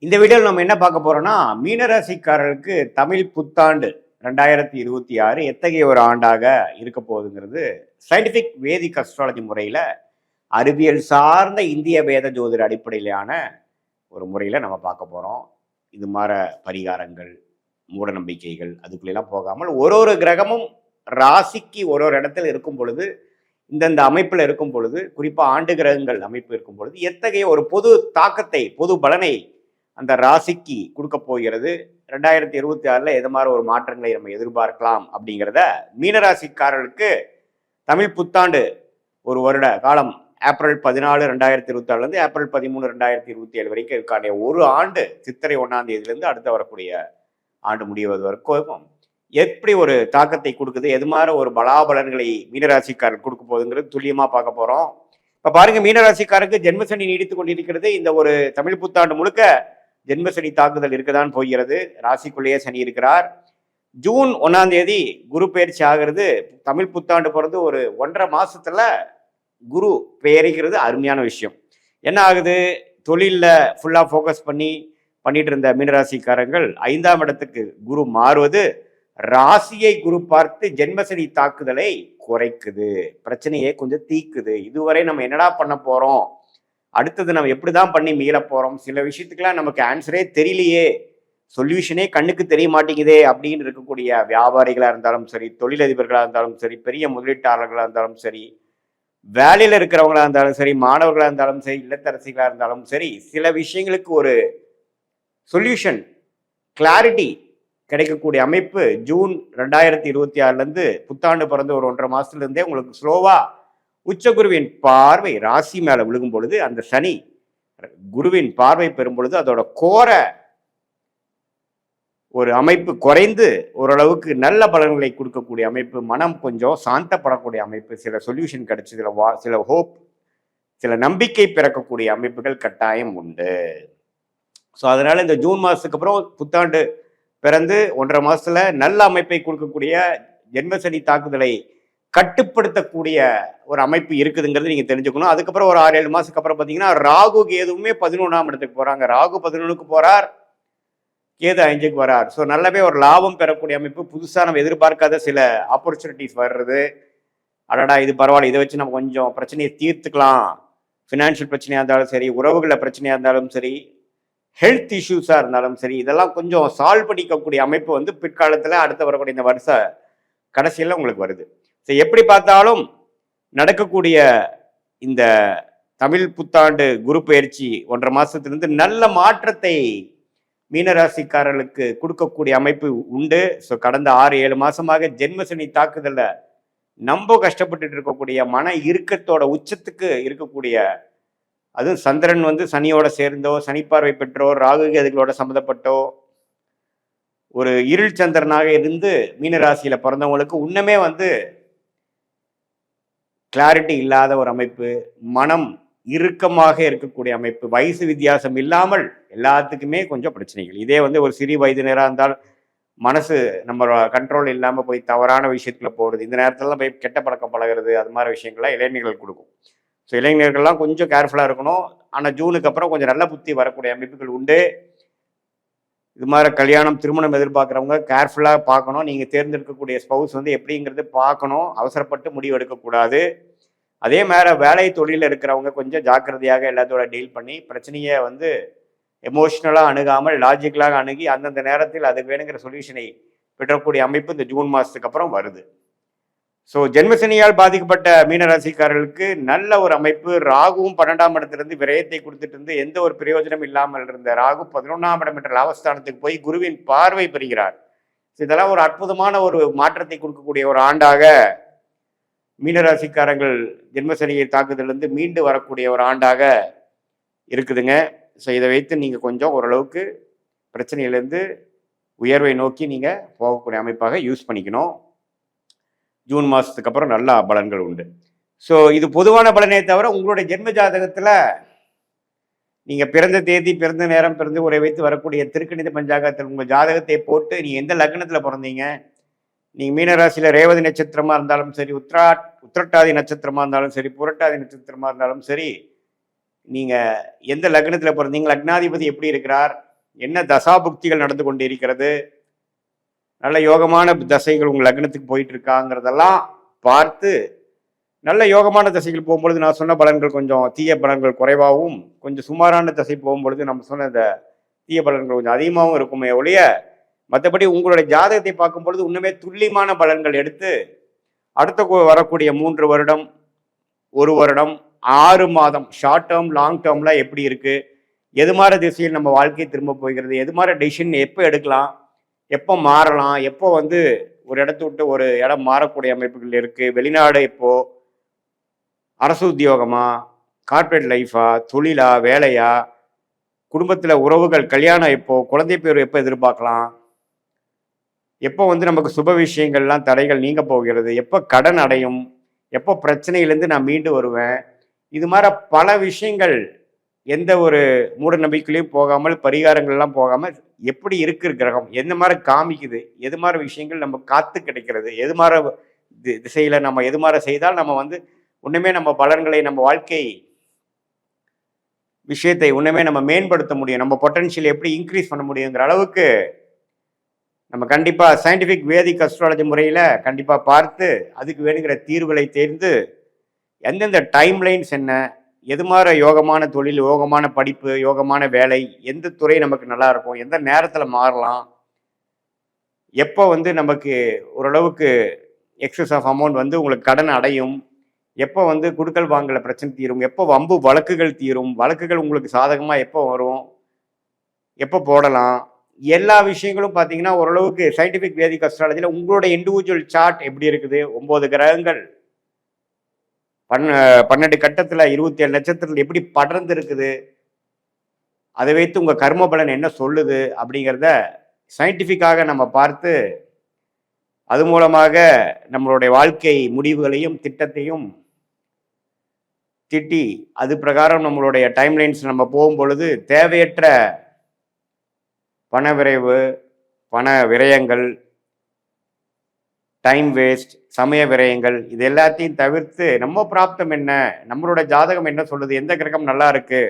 இந்த வீடியோவில் நம்ம என்ன பார்க்க போறோம்னா, மீனராசிக்காரர்களுக்கு தமிழ் புத்தாண்டு 2026 எத்தகைய ஒரு ஆண்டாக இருக்க போகுதுங்கிறது சயின்டிஃபிக் வேதிக் அஸ்ட்ராலஜி முறையில் அறிவியல் சார்ந்த இந்திய வேத ஜோதிட அடிப்படையிலான ஒரு முறையில் நம்ம பார்க்க போகிறோம். இது மாதிரி பரிகாரங்கள், மூட நம்பிக்கைகள் அதுக்குள்ளெல்லாம் போகாமல் ஒரு ஒரு கிரகமும் ராசிக்கு ஒரு ஒரு இடத்துல இருக்கும் பொழுது, இந்தந்த அமைப்பில் இருக்கும் பொழுது, குறிப்பாக ஆண்டு கிரகங்கள் அமைப்பு இருக்கும் பொழுது எத்தகைய ஒரு பொது தாக்கத்தை, பொது பலனை அந்த ராசிக்கு கொடுக்க போகிறது, 2026 எது மாதிரி ஒரு மாற்றங்களை நம்ம எதிர்பார்க்கலாம் அப்படிங்கிறத மீனராசிக்காரர்களுக்கு தமிழ் புத்தாண்டு ஒரு வருட காலம் ஏப்ரல் 14 2026 ஏப்ரல் 13 2027 வரைக்கும் இருக்கான ஒரு ஆண்டு சித்திரை 1ஆம் தேதியிலிருந்து அடுத்த வரக்கூடிய ஆண்டு முடிவது வரைக்கும் எப்படி ஒரு தாக்கத்தை கொடுக்குது, எது மாதிரி ஒரு பலாபலன்களை மீனராசிக்காரர் கொடுக்க போகுதுங்கிறது துல்லியமா பார்க்க போறோம். இப்ப பாருங்க, மீனராசிக்காரருக்கு ஜென்மசனி நீடித்துக் கொண்டிருக்கிறது. இந்த ஒரு தமிழ் புத்தாண்டு முழுக்க ஜென்மசனி தாக்குதல் இருக்கதான் போகிறது. ராசிக்குள்ளேயே சனி இருக்கிறார். ஜூன் 1ஆம் தேதி குரு பயிற்சி ஆகிறது. தமிழ் புத்தாண்டு பிறந்து ஒரு 1.5 மாசத்துல குரு பெயரிக்கிறது அருமையான விஷயம். என்ன ஆகுது, தொழிலில் ஃபுல்லா ஃபோக்கஸ் பண்ணிட்டு இருந்த மீனராசிக்காரங்கள் 5ஆம் இடத்துக்கு குரு மாறுவது ராசியை குரு பார்த்து ஜென்மசனி தாக்குதலை குறைக்குது, பிரச்சனையை கொஞ்சம் தீக்குது. இதுவரை நம்ம என்னடா பண்ண போறோம், அடுத்தது நம்ம எப்படிதான் பண்ணி மீள போறோம், சில விஷயத்துக்கெல்லாம் நமக்கு ஆன்சரே தெரியலையே, சொல்யூஷனே கண்ணுக்கு தெரிய மாட்டேங்குதே அப்படின்னு இருக்கக்கூடிய வியாபாரிகளா இருந்தாலும் சரி, தொழிலதிபர்களா இருந்தாலும் சரி, பெரிய முதலீட்டாளர்களா இருந்தாலும் சரி, வேலையில இருக்கிறவங்களா இருந்தாலும் சரி, மாணவர்களா இருந்தாலும் சரி, இல்லத்தரசிகளா இருந்தாலும் சரி, சில விஷயங்களுக்கு ஒரு சொல்யூஷன், கிளாரிட்டி கிடைக்கக்கூடிய அமைப்பு ஜூன் 2026 புத்தாண்டு பிறந்து ஒரு 1.5 மாசத்துல இருந்தே உங்களுக்கு ஸ்லோவா உச்சகுருவின் பார்வை ராசி மேல விழுகும் பொழுது, அந்த சனி குருவின் பார்வை பெறும் பொழுது அதோட கோர ஒரு அமைப்பு குறைந்து ஓரளவுக்கு நல்ல பலன்களை கொடுக்கக்கூடிய அமைப்பு, மனம் கொஞ்சம் சாந்தப்படக்கூடிய அமைப்பு, சில சொல்யூஷன் கிடைச்சி, சில ஹோப், சில நம்பிக்கை பிறக்கக்கூடிய அமைப்புகள் கட்டாயம் உண்டு. ஸோ அதனால இந்த ஜூன் மாசத்துக்கு அப்புறம் புத்தாண்டு பிறந்து 1.5 மாசத்துல நல்ல அமைப்பை கொடுக்கக்கூடிய ஜென்மசனி தாக்குதலை கட்டுப்படுத்தக்கூடிய ஒரு அமைப்பு இருக்குதுங்கிறது நீங்க தெரிஞ்சுக்கணும். அதுக்கப்புறம் ஒரு 6-7 மாசத்துக்கு அப்புறம் பார்த்தீங்கன்னா ராகு கேதுவுமே 11ஆம் இடத்துக்கு போறாங்க. ராகு 11க்கு போறார், கேது 5க்கு வரார். ஸோ நல்லாவே ஒரு லாபம் பெறக்கூடிய அமைப்பு, புதுசாக நம்ம எதிர்பார்க்காத சில ஆப்பர்ச்சுனிட்டிஸ் வர்றது. அடடா இது பரவாயில்ல, இதை வச்சு நம்ம கொஞ்சம் பிரச்சனையை தீர்த்துக்கலாம். ஃபினான்ஷியல் பிரச்சனையாக இருந்தாலும் சரி, உறவுகளில் பிரச்சனையாக இருந்தாலும் சரி, ஹெல்த் இஷ்யூஸாக இருந்தாலும் சரி, இதெல்லாம் கொஞ்சம் சால்வ் பண்ணிக்கக்கூடிய அமைப்பு பிற்காலத்தில் அடுத்த வரக்கூடிய இந்த வருஷ கடைசியில் உங்களுக்கு வருது. ஸோ எப்படி பார்த்தாலும் நடக்கக்கூடிய இந்த தமிழ் புத்தாண்டு குரு பயிற்சி 1.5 மாசத்திலிருந்து நல்ல மாற்றத்தை மீனராசிக்காரர்களுக்கு கொடுக்கக்கூடிய அமைப்பு உண்டு. ஸோ கடந்த 6-7 மாசமாக ஜென்மசனி தாக்குதல்ல நம்ம கஷ்டப்பட்டு இருக்கக்கூடிய மன இறுக்கத்தோட உச்சத்துக்கு இருக்கக்கூடிய, அதுவும் சந்திரன் சனியோட சேர்ந்தோ, சனிப்பார்வை பெற்றோ, ராகு கேதுகளோட சம்மந்தப்பட்டோ ஒரு இருள் சந்திரனாக இருந்து மீனராசியில பிறந்தவங்களுக்கு இன்னுமே கிளாரிட்டி இல்லாத ஒரு அமைப்பு, மனம் இறுக்கமாக இருக்கக்கூடிய அமைப்பு, வயசு வித்தியாசம் இல்லாமல் எல்லாத்துக்குமே கொஞ்சம் பிரச்சனைகள். இதே ஒரு சிறிய வயதினராக இருந்தால் மனசு நம்ம கண்ட்ரோல் இல்லாமல் போய் தவறான விஷயத்துல போகிறது, இந்த நேரத்துலலாம் போய் கெட்ட பழக்கம் பழகிறது, அது மாதிரி விஷயங்கள்லாம் இளைஞர்கள் கொடுக்கும். ஸோ இளைஞர்கள்லாம் கொஞ்சம் கேர்ஃபுல்லாக இருக்கணும். ஆனால் ஜூனுக்கு அப்புறம் கொஞ்சம் நல்ல புத்தி வரக்கூடிய அமைப்புகள் உண்டு. இது மாதிரி கல்யாணம், திருமணம் எதிர்பார்க்குறவங்க கேர்ஃபுல்லாக பார்க்கணும். நீங்கள் தேர்ந்தெடுக்கக்கூடிய ஸ்பவுஸ் எப்படிங்கிறது பார்க்கணும், அவசரப்பட்டு முடிவு எடுக்கக்கூடாது. அதே மாதிரி வேலை தொழிலில் இருக்கிறவங்க கொஞ்சம் ஜாக்கிரதையாக எல்லாத்தோட டீல் பண்ணி பிரச்சனையை எமோஷ்னலாக அணுகாமல் லாஜிக்கலாக அணுகி அந்தந்த நேரத்தில் அதுக்கு வேணுங்கிற சொல்யூஷனை பெற்றக்கூடிய அமைப்பு இந்த ஜூன் மாதத்துக்கு அப்புறம் வருது. ஸோ ஜென்மசனியால் பாதிக்கப்பட்ட மீனராசிக்காரர்களுக்கு நல்ல ஒரு அமைப்பு. ராகுவும் 12ஆம் இடத்திலிருந்து விரயத்தை கொடுத்துட்டு இருந்து எந்த ஒரு பிரயோஜனம் இல்லாமல் இருந்த ராகு 11ஆம் இடம் என்ற லாபஸ்தானத்துக்கு போய் குருவின் பார்வை பெறுகிறார். இதெல்லாம் ஒரு அற்புதமான ஒரு மாற்றத்தை கொடுக்கக்கூடிய ஒரு ஆண்டாக மீனராசிக்காரங்கள் ஜென்மசனியை தாக்குதலிருந்து மீண்டு வரக்கூடிய ஒரு ஆண்டாக இருக்குதுங்க. ஸோ இதை வைத்து நீங்கள் கொஞ்சம் ஓரளவுக்கு பிரச்சனையிலேருந்து உயர்வை நோக்கி நீங்கள் போகக்கூடிய அமைப்பாக யூஸ் பண்ணிக்கணும். ஜூன் மாதத்துக்கு அப்புறம் நல்ல பலன்கள் உண்டு. ஸோ இது பொதுவான பலனே தவிர உங்களுடைய ஜென்ம ஜாதகத்தில் நீங்கள் பிறந்த தேதி, பிறந்த நேரம், பிறந்த உரை வைத்து வரக்கூடிய திருக்கணித பஞ்சாங்கத்தில் உங்கள் ஜாதகத்தை போட்டு நீங்கள் எந்த லக்னத்தில் பிறந்தீங்க, நீங்கள் மீனராசியில் ரேவதி நட்சத்திரமாக இருந்தாலும் சரி, உத்திரட்டாதி நட்சத்திரமாக இருந்தாலும் சரி, புரட்டாதி நட்சத்திரமாக இருந்தாலும் சரி, நீங்கள் எந்த லக்னத்தில் பிறந்தீங்க, லக்னாதிபதி எப்படி இருக்கிறார், என்ன தசாபுக்திகள் நடந்து கொண்டு இருக்கிறது, நல்ல யோகமான தசைகள் உங்கள் லக்னத்துக்கு போயிட்டு இருக்காங்கிறதெல்லாம் பார்த்து, நல்ல யோகமான தசைகள் போகும்பொழுது நான் சொன்ன பலன்கள் கொஞ்சம் தீய பலன்கள் குறைவாகவும், கொஞ்சம் சுமாரான தசை போகும்பொழுது நம்ம சொன்ன இந்த தீய பலன்கள் கொஞ்சம் அதிகமாகவும் இருக்குமே ஒழிய, மற்றபடி உங்களுடைய ஜாதகத்தை பார்க்கும் பொழுது இன்னுமே துல்லியமான பலன்கள் எடுத்து அடுத்த வரக்கூடிய 3 வருடம், 1 வருடம், 6 மாதம், ஷார்ட் டேர்ம் லாங் டேர்ம்ல எப்படி இருக்கு, எது மாதிரி திசையில் நம்ம வாழ்க்கை திரும்ப போகிறது, எது மாதிரி டெசிஷன் எப்போ எடுக்கலாம், எப்போ மாறலாம், எப்போ வந்து ஒரு இடத்த விட்டு ஒரு இடம் மாறக்கூடிய அமைப்புகள் இருக்கு, வெளிநாடு இப்போ, அரசு உத்தியோகமா, கார்ப்பரேட் லைஃபா, தொழிலா, வேலையா, குடும்பத்தில் உறவுகள், கல்யாணம் எப்போ, குழந்தை பேர் எப்போ எதிர்பார்க்கலாம், எப்போ வந்து நமக்கு சுப விஷயங்கள்லாம் தடைகள் நீங்க போகிறது, எப்போ கடன் அடையும், எப்போ பிரச்சனையிலேருந்து நான் மீண்டு வருவேன், இது மாதிரி பல விஷயங்கள் எந்த ஒரு மூட நம்பிக்கையிலையும் போகாமல், பரிகாரங்கள்லாம் போகாமல் எப்படி இருக்கு கிரகம், எந்த மாதிரி காமிக்குது, எது மாதிரி விஷயங்கள் நம்ம காத்து கிடைக்கிறது, எது மாதிரி திசையில நம்ம எது மாதிரி செய்தால் நம்ம வந்து ஒண்ணுமே நம்ம பலன்களை நம்ம வாழ்க்கை விஷயத்தை ஒண்ணுமே நம்ம மேம்படுத்த முடியும், நம்ம பொட்டன்ஷியல் எப்படி இன்க்ரீஸ் பண்ண முடியுங்கிற அளவுக்கு நம்ம கண்டிப்பா சயின்டிபிக் வேதிக் அஸ்ட்ராலஜி முறையில கண்டிப்பா பார்த்து அதுக்கு வேணுங்கிற தீர்வுகளை தேர்ந்து எந்தெந்த டைம் லைன்ஸ் என்ன, எது மாதிரி யோகமான தொழில், யோகமான படிப்பு, யோகமான வேலை, எந்த துறை நமக்கு நல்லா இருக்கும், எந்த நேரத்தில் மாறலாம், எப்போ வந்து நமக்கு ஓரளவுக்கு எக்ஸஸ் ஆஃப் அமௌண்ட் வந்து உங்களுக்கு கடன் அடையும், எப்போ வந்து குடுக்கல் வாங்கல பிரச்சனை தீரும், எப்போ வம்பு வழக்குகள் தீரும், வழக்குகள் உங்களுக்கு சாதகமாக எப்போ வரும், எப்போ போடலாம், எல்லா விஷயங்களும் பார்த்தீங்கன்னா ஓரளவுக்கு சயின்டிஃபிக் வேதிக் அஸ்ட்ராலஜியில் உங்களோட இண்டிவிஜுவல் சார்ட் எப்படி இருக்குது, 9 கிரகங்கள் 12 கட்டத்தில் 27 நட்சத்திரத்தில் எப்படி படர்ந்து இருக்குது, அதை வைத்து உங்கள் கர்ம பலன் என்ன சொல்லுது அப்படிங்கிறத சயின்டிஃபிக்காக நம்ம பார்த்து அது மூலமாக நம்மளுடைய வாழ்க்கை முடிவுகளையும் திட்டத்தையும் திட்டி அது பிரகாரம் நம்மளுடைய டைம்லைன்ஸ் நம்ம போகும் பொழுது தேவையற்ற பண விரைவு, பண விரயங்கள், டைம் வேஸ்ட், சமய விரயங்கள், இது எல்லாத்தையும் தவிர்த்து நம்ம பிராப்தம் என்ன, நம்மளோட ஜாதகம் என்ன சொல்லுது, எந்த கிரகம் நல்லா இருக்கு,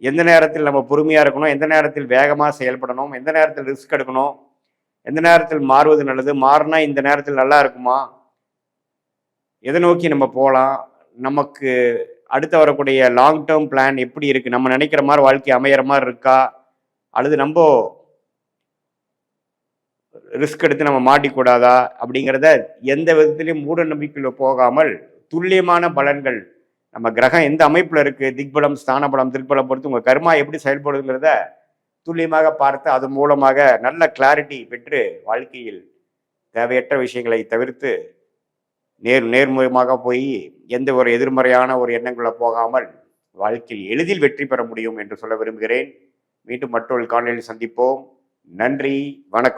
எந்த நேரத்தில் நம்ம பொறுமையா இருக்கணும், எந்த நேரத்தில் வேகமாக செயல்படணும், எந்த நேரத்தில் ரிஸ்க் எடுக்கணும், எந்த நேரத்தில் மாறுவது நல்லது, மாறினா இந்த நேரத்தில் நல்லா இருக்குமா, எதை நோக்கி நம்ம போகலாம், நமக்கு அடுத்து வரக்கூடிய லாங் டேர்ம் பிளான் எப்படி இருக்கு, நம்ம நினைக்கிற மாதிரி வாழ்க்கை அமையிற மாதிரி இருக்கா, அல்லது நம்ம ரிஸ்க் எடுத்து நம்ம மாட்டிக்கூடாதா அப்படிங்கிறத எந்த விதத்திலையும் மூட நம்பிக்கையில் போகாமல் துல்லியமான பலன்கள் நம்ம கிரகம் எந்த அமைப்புல இருக்கு, திக்பலம், ஸ்தானபலம், திருப்பலம் பொறுத்து உங்க கர்மா எப்படி செயல்படுங்கிறத துல்லியமாக பார்த்து அது மூலமாக நல்ல கிளாரிட்டி பெற்று வாழ்க்கையில் தேவையற்ற விஷயங்களை தவிர்த்து நேர்முகமாக போய் எந்த ஒரு எதிர்மறையான ஒரு எண்ணங்களை போகாமல் வாழ்க்கையில் எளிதில் வெற்றி பெற முடியும் என்று சொல்ல விரும்புகிறேன். மீண்டும் மற்றொரு காணொலியில் சந்திப்போம். நன்றி, வணக்கம்.